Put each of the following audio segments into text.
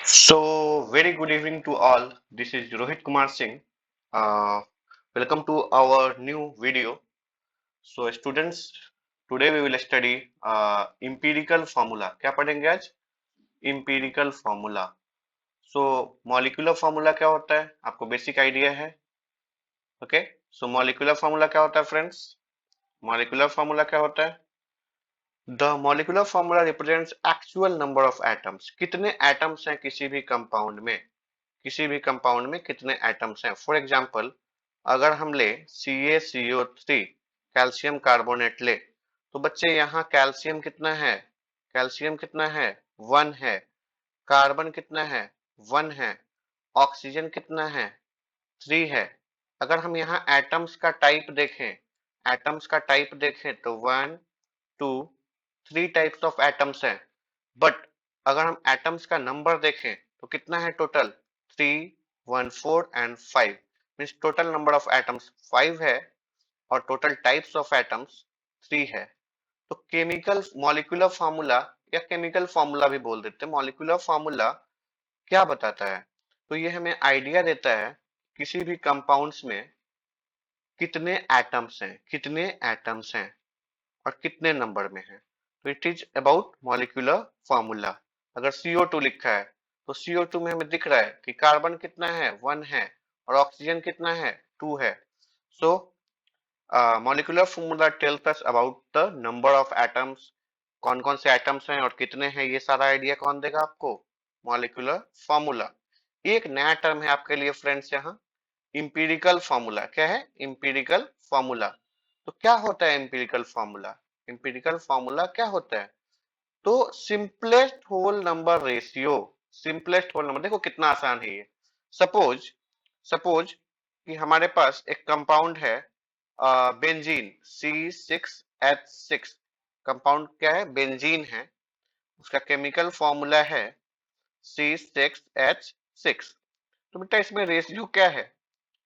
So, very good evening to all. This is Rohit Kumar Singh. Uh, Welcome to our new video. So, students, today we will study empirical formula. क्या पढ़ेंगे आज? Empirical formula. So, molecular formula क्या होता है? आपको basic idea है? Okay? So, molecular formula क्या होता है, फ्रेंड्स? Molecular formula क्या होता है? The molecular formula represents actual number of atoms. कितने एटम्स हैं किसी भी कंपाउंड में? किसी भी कंपाउंड में कितने एटम्स हैं? फॉर एग्जांपल, अगर हम ले CaCO3 कैल्शियम कार्बोनेट ले, तो बच्चे यहाँ कैल्शियम कितना है? कैल्शियम कितना है? 1 है। कार्बन कितना है? 1 है। ऑक्सीजन कितना है? 3 है। अगर हम यहाँ एटम्स का टाइप देखें, एटम्स का टाइप देखें तो 1 2 3 टाइप्स ऑफ एटम्स हैं। बट अगर हम एटम्स का नंबर देखें तो कितना है total? 3 1 4 and 5। Means total number of atoms 5 है और टोटल टाइप्स ऑफ एटम्स 3 है। तो केमिकल मॉलिक्यूलर फार्मूला या केमिकल फार्मूला भी बोल देते हैं, मॉलिक्यूलर फार्मूला क्या बताता है? तो ये हमें आइडिया देता है किसी भी कंपाउंड्स में कितने एटम्स हैं, कितने एटम्स हैं और कितने नंबर में है। तो it is about molecular formula. अगर CO2 लिखा है तो CO2 में हमें दिख रहा है कि कार्बन कितना है? 1 है और ऑक्सीजन कितना है? 2 है। So molecular formula tells us about the number of atoms, कौन कौन से एटम्स हैं और कितने हैं। ये सारा आइडिया कौन देगा आपको? Molecular formula. एक नया टर्म है आपके लिए फ्रेंड्स यहाँ, इंपीरिकल फार्मूला। क्या है? Empirical formula. तो क्या होता है इंपीरिकल फार्मूला? इंपीरिकल फार्मूला क्या होता है? तो simplest whole number ratio. Simplest whole number, देखो कितना आसान है ये। सपोज सपोज कि हमारे पास एक कंपाउंड है बेंजीन C6H6। कंपाउंड क्या है? बेंजीन है। उसका केमिकल फॉर्मूला है C6H6। तो बेटा इसमें रेशियो क्या है?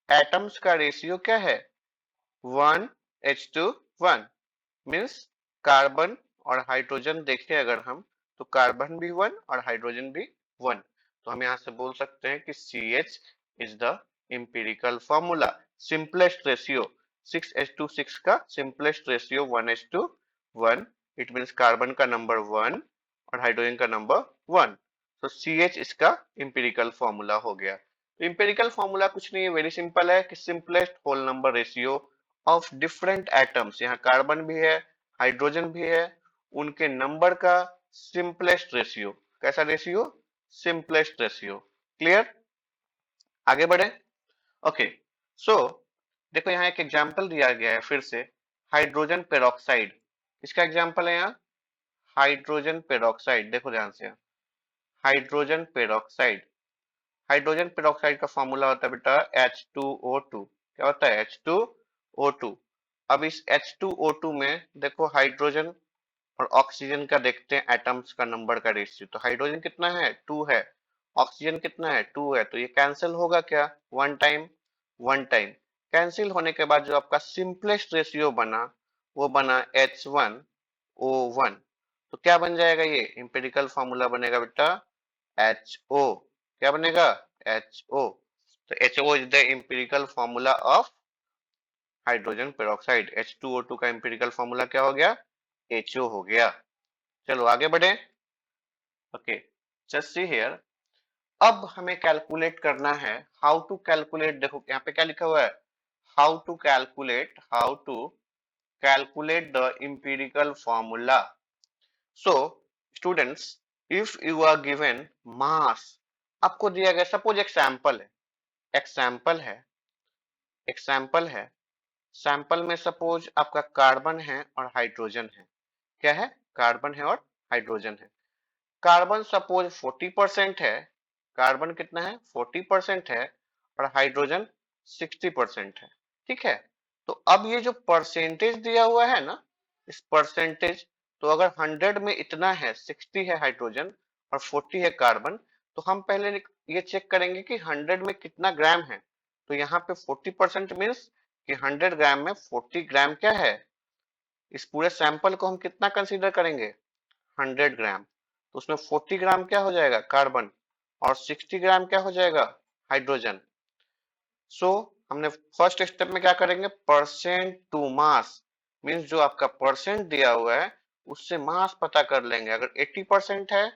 एटम्स का रेशियो क्या है? 1:1। मीन्स कार्बन और हाइड्रोजन देखें अगर हम, तो कार्बन भी 1 और हाइड्रोजन भी 1। तो हम यहाँ से बोल सकते हैं कि CH is the empirical formula. Simplest ratio 6:6 का simplest ratio 1:1। It means carbon का नंबर 1 और हाइड्रोजन का नंबर 1। तो CH इसका इंपीरिकल फॉर्मूला हो गया। तो इंपीरिकल फॉर्मूला कुछ नहीं है, वेरी सिंपल है कि simplest whole number ratio of different atoms, यहाँ कार्बन भी है हाइड्रोजन भी है, उनके नंबर का सिंपलेस्ट रेशियो। कैसा रेशियो? Simplest ratio. क्लियर? आगे बढ़े। ओके। सो देखो यहाँ एक एग्जांपल दिया गया है फिर से, हाइड्रोजन पेरोक्साइड। इसका एग्जांपल है यहाँ हाइड्रोजन पेरोक्साइड। देखो ध्यान से, हाइड्रोजन पेरोक्साइड। हाइड्रोजन पेरोक्साइड का फॉर्मूला होता है बेटा H2O2। क्या होता है? H2O2। अब इस H2O2 में देखो हाइड्रोजन और ऑक्सीजन का देखते हैं एटम्स का नंबर का रेशियो। तो हाइड्रोजन कितना है? 2 है। ऑक्सीजन कितना है? 2 है। तो ये कैंसिल होगा क्या? One time one time. Cancel होने के बाद जो आपका सिंपलेस्ट रेशियो बना वो बना H1O1। तो क्या बन जाएगा? ये इंपेरिकल फॉर्मूला बनेगा बेटा HO। क्या बनेगा? HO। तो HO is the empirical formula of hydrogen peroxide. H2O2 का इंपेरिकल फॉर्मूला क्या हो गया? HO हो गया। चलो आगे बढ़े। Okay, just see here. अब हमें कैलकुलेट करना है, हाउ टू कैलकुलेट। देखो यहाँ पे क्या लिखा हुआ है? How to calculate the empirical formula. So students, if you are given mass, आपको दिया गया, सपोज एक सैंपल है, एक सैंपल है, एक सैंपल है। सैंपल में सपोज आपका कार्बन है और हाइड्रोजन है। क्या है? कार्बन है और हाइड्रोजन है। कार्बन सपोज 40% है। कार्बन कितना है? 40% है और हाइड्रोजन 60% है। ठीक है। तो अब ये जो परसेंटेज दिया हुआ है ना, इस परसेंटेज, तो अगर 100 में इतना है, 60 है हाइड्रोजन और 40 है कार्बन, तो हम पहले ये चेक करेंगे कि 100 में कितना ग्राम है। तो यहाँ पे 40% मीन्स कि 100 ग्राम में 40 ग्राम क्या है? इस पूरे सैंपल को हम कितना कंसीडर करेंगे? 100 ग्राम। तो उसमें 40 ग्राम क्या हो जाएगा? कार्बन। और 60 ग्राम क्या हो जाएगा, हाइड्रोजन। सो हमने फर्स्ट स्टेप में क्या करेंगे, परसेंट टू मास, मींस जो आपका परसेंट दिया हुआ है उससे मास पता कर लेंगे। अगर 80% है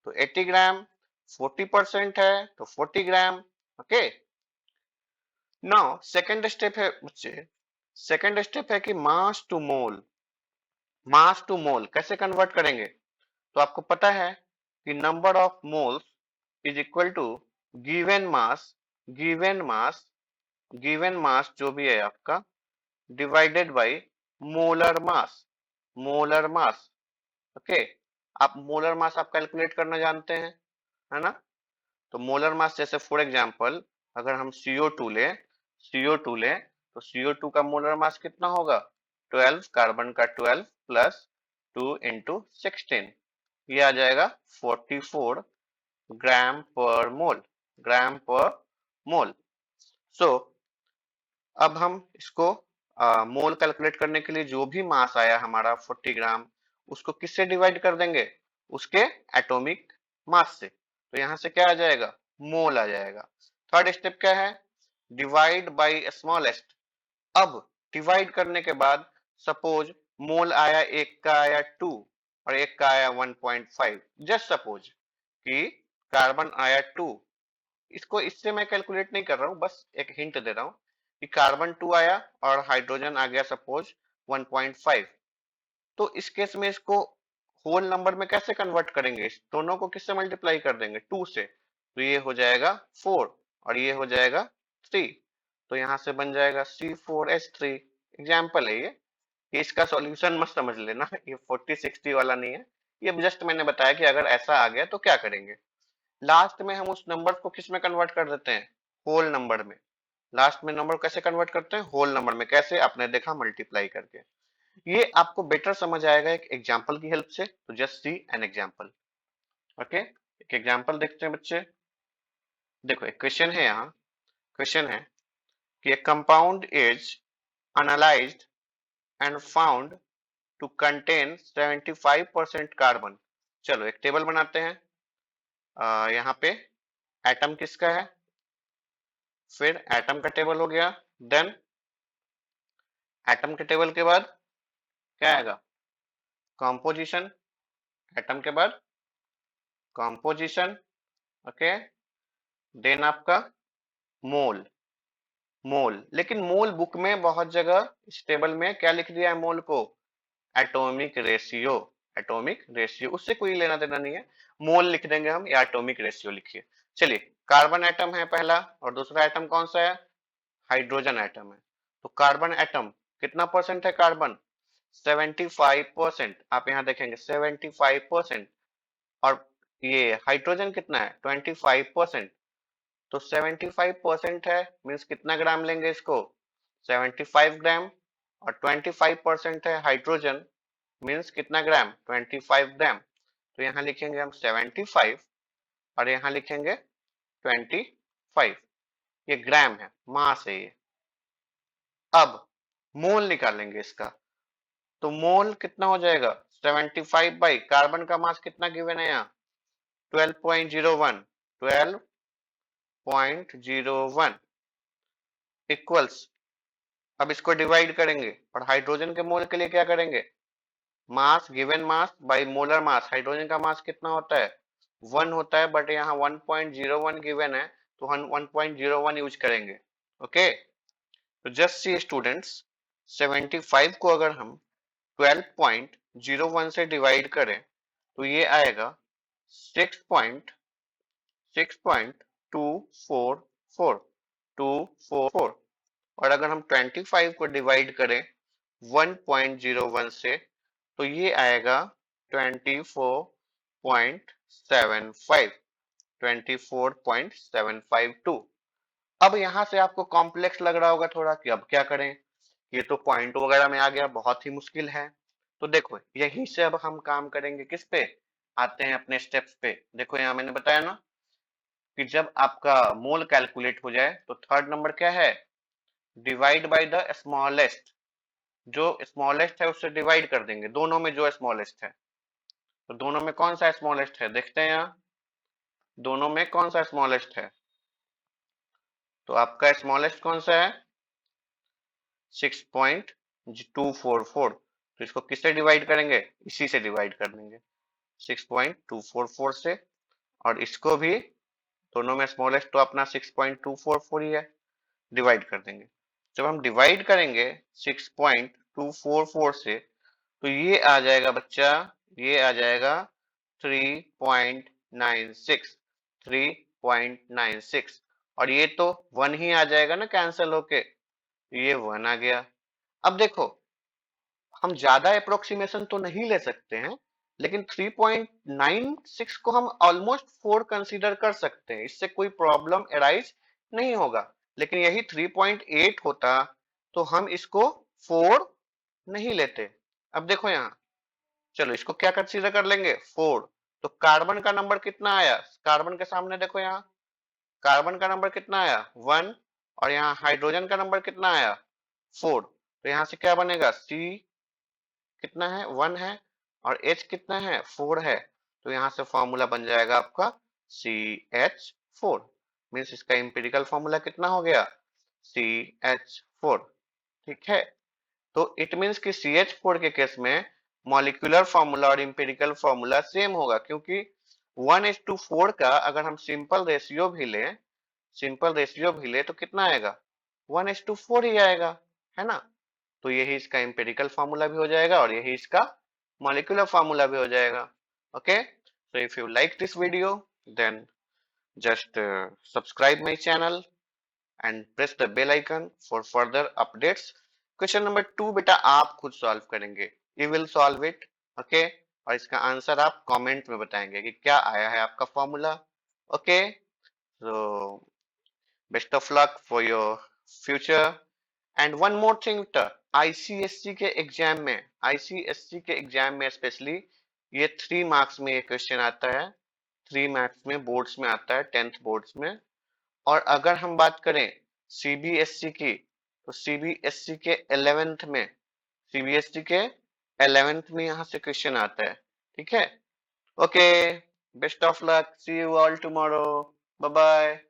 तो 80 ग्राम, 40% है तो 40 ग्राम। ओके, नाउ सेकंड स्टेप है बच्चे, सेकंड स्टेप है कि मास टू मोल। मास टू मोल कैसे कन्वर्ट करेंगे, तो आपको पता है कि number of moles is equal to given mass, given mass, given mass जो भी है आपका, divided by molar mass, molar mass. Okay, आप मोलर मास आप कैलकुलेट करना जानते हैं, है ना। तो मोलर मास जैसे फॉर एग्जांपल अगर हम CO2 लें, CO2 लें तो CO2 का मोलर मास कितना होगा, 12, कार्बन का 12 प्लस 2 इंटू 16, ये आ जाएगा 44 ग्राम पर मोल, ग्राम पर मोल। सो अब हम इसको मोल कैलकुलेट करने के लिए जो भी मास आया हमारा 40 ग्राम, उसको किससे डिवाइड कर देंगे, उसके एटॉमिक मास से। तो यहां से क्या आ जाएगा, मोल आ जाएगा। थर्ड स्टेप क्या है, डिवाइड बाय स्मॉलेस्ट। अब डिवाइड करने के बाद सपोज मोल आया, एक का आया 2 और एक का आया 1.5, जस्ट सपोज कि कार्बन आया 2, इसको इससे मैं कैलकुलेट नहीं कर रहा हूं, बस एक हिंट दे रहा हूं कि कार्बन 2 आया और हाइड्रोजन आ गया सपोज 1.5। तो इस केस में इसको होल नंबर में कैसे कन्वर्ट करेंगे, इस दोनों को किससे मल्टीप्लाई कर देंगे, 2 से, तो ये हो जाएगा 4 और ये हो जाएगा 3। तो यहां से बन जाएगा C4H3। एग्जाम्पल है ये इसका सॉल्यूशन मत समझ लेना, ये 40-60 वाला नहीं है, ये जस्ट मैंने बताया कि अगर ऐसा आ गया तो क्या करेंगे। लास्ट में हम उस नंबर को किस में कन्वर्ट कर देते हैं, होल नंबर में। लास्ट में नंबर कैसे कन्वर्ट करते हैं, होल नंबर में। कैसे, आपने देखा, मल्टीप्लाई करके। ये आपको बेटर समझ आएगा एक एग्जांपल की हेल्प से, तो just see an example. Okay, एक एग्जांपल देखते हैं बच्चे। देखो एक क्वेश्चन है, यहाँ क्वेश्चन है कि एक compound is analysed and found to contain 75% carbon. चलो एक टेबल बनाते हैं। यहाँ पे एटम किसका है, फिर एटम का टेबल हो गया, देन एटम के टेबल के बाद क्या आएगा, कॉम्पोजिशन, एटम के बाद कॉम्पोजिशन। ओके, देन आपका मोल, मोल। लेकिन मोल बुक में बहुत जगह इस टेबल में क्या लिख दिया है मोल को, एटॉमिक रेशियो, एटॉमिक रेशियो, उससे कोई लेना देना नहीं है, मोल लिख देंगे हम या एटॉमिक रेशियो लिखिए। चलिए, कार्बन एटम है पहला और दूसरा एटम कौन सा है, हाइड्रोजन एटम है। तो कार्बन एटम कितना परसेंट है, कार्बन 75%, आप यहाँ देखेंगे 75%, और ये हाइड्रोजन कितना है 25%। तो 75% है मीन्स कितना ग्राम लेंगे इसको, 75 ग्राम, और 25% है हाइड्रोजन मीन्स कितना ग्राम, 25 ग्राम। तो यहाँ लिखेंगे हम 75 और यहाँ लिखेंगे 25, ये ग्राम है, मास है ये। अब मोल निकालेंगे इसका, तो मोल कितना हो जाएगा, 75 बाई कार्बन का मास कितना गिवन है यहाँ, 12.01, 12.01 इक्वल्स। अब इसको डिवाइड करेंगे और हाइड्रोजन के मोल के लिए क्या करेंगे, मास given mass by molar mass. Hydrogen का मास कितना होता है, 1 होता है, बट यहाँ 1.01 गिवन है, तो हम 1.01 यूज करेंगे। ओके, तो जस्ट सी स्टूडेंट्स, 75 को अगर हम 12.01 से डिवाइड करें तो ये आएगा 6.244244, और अगर हम 25 को डिवाइड करें 1.01 से तो ये आएगा 24.75, 24.752। अब यहाँ से आपको कॉम्प्लेक्स लग रहा होगा थोड़ा कि अब क्या करें, ये तो पॉइंट वगैरह में आ गया, बहुत ही मुश्किल है। तो देखो यहीं से अब हम काम करेंगे किस पे, आते हैं अपने स्टेप्स पे। देखो यहाँ मैंने बताया ना कि जब आपका मोल कैलकुलेट हो जाए तो थर्ड नंबर क्या है, डिवाइड बाय द स्मॉलेस्ट, जो स्मॉलेस्ट है उससे डिवाइड कर देंगे, दोनों में जो स्मॉलेस्ट है। तो दोनों में कौन सा स्मॉलेस्ट है देखते हैं यहाँ, दोनों में कौन सा स्मॉलेस्ट है? तो आपका स्मॉलेस्ट कौन सा है? 6.244। तो इसको किससे डिवाइड करेंगे? इसी से डिवाइड कर देंगे, 6.244 से। और इसको भी, दोनों में स्मॉलेस्ट तो अपना 6.244 ही है, डिवाइड कर देंगे। जब हम डिवाइड करेंगे 6.244 से, तो ये आ जाएगा बच्चा, ये आ जाएगा 3.96, 3.96। और ये तो 1 ही आ जाएगा ना कैंसिल होके, ये 1 आ गया। अब देखो, हम ज्यादा अप्रोक्सीमेशन तो नहीं ले सकते हैं, लेकिन 3.96 को हम ऑलमोस्ट 4 कंसीडर कर सकते हैं, इससे कोई प्रॉब्लम अराइज नहीं होगा। लेकिन यही 3.8 होता तो हम इसको 4 नहीं लेते। अब देखो यहाँ, चलो इसको क्या कंसीडर कर लेंगे? 4। तो कार्बन का नंबर कितना आया? कार्बन के सामने देखो यहाँ, कार्बन का नंबर कितना आया? 1। और यहाँ हाइड्रोजन का नंबर कितना आया? 4। तो यहाँ से क्या बनेगा? सी कितना है? 1 है। और H कितना है? 4 है। तो यहाँ से फॉर्मूला बन जाएगा आपका CH4। मीन्स इसका इंपेरिकल फॉर्मूला कितना हो गया? CH4। ठीक है। तो इट मीन्स कि CH4 के केस में मॉलिक्यूलर फॉर्मूला और इंपेरिकल फॉर्मूला सेम होगा, क्योंकि 1:4 का अगर हम सिंपल रेशियो भी ले तो कितना आएगा? 1:4 ही आएगा, है ना? तो यही इसका एम्पिरिकल फार्मूला भी हो जाएगा और यही इसका मॉलिक्यूलर फार्मूला भी हो जाएगा। Okay, so if you like this video, then just subscribe my channel and press the bell icon for further updates. Question number 2 बेटा आप खुद सॉल्व करेंगे, you will solve it, okay. और इसका आंसर आप कमेंट में बताएंगे कि क्या आया है आपका formula. Okay, so best of luck for your future. And one more thing, ICSC के एग्जाम में, आईसीएससी के एग्जाम में स्पेशली ये 3 मार्क्स में ये क्वेश्चन आता है, 3 मार्क्स में बोर्ड्स में आता है, 10th बोर्ड्स में। और अगर हम बात करें सीबीएसई की, तो सीबीएसई के 11th में, सीबीएसई के 11th में यहाँ से क्वेश्चन आता है। ठीक है, okay, best of luck, see you all tomorrow, bye bye.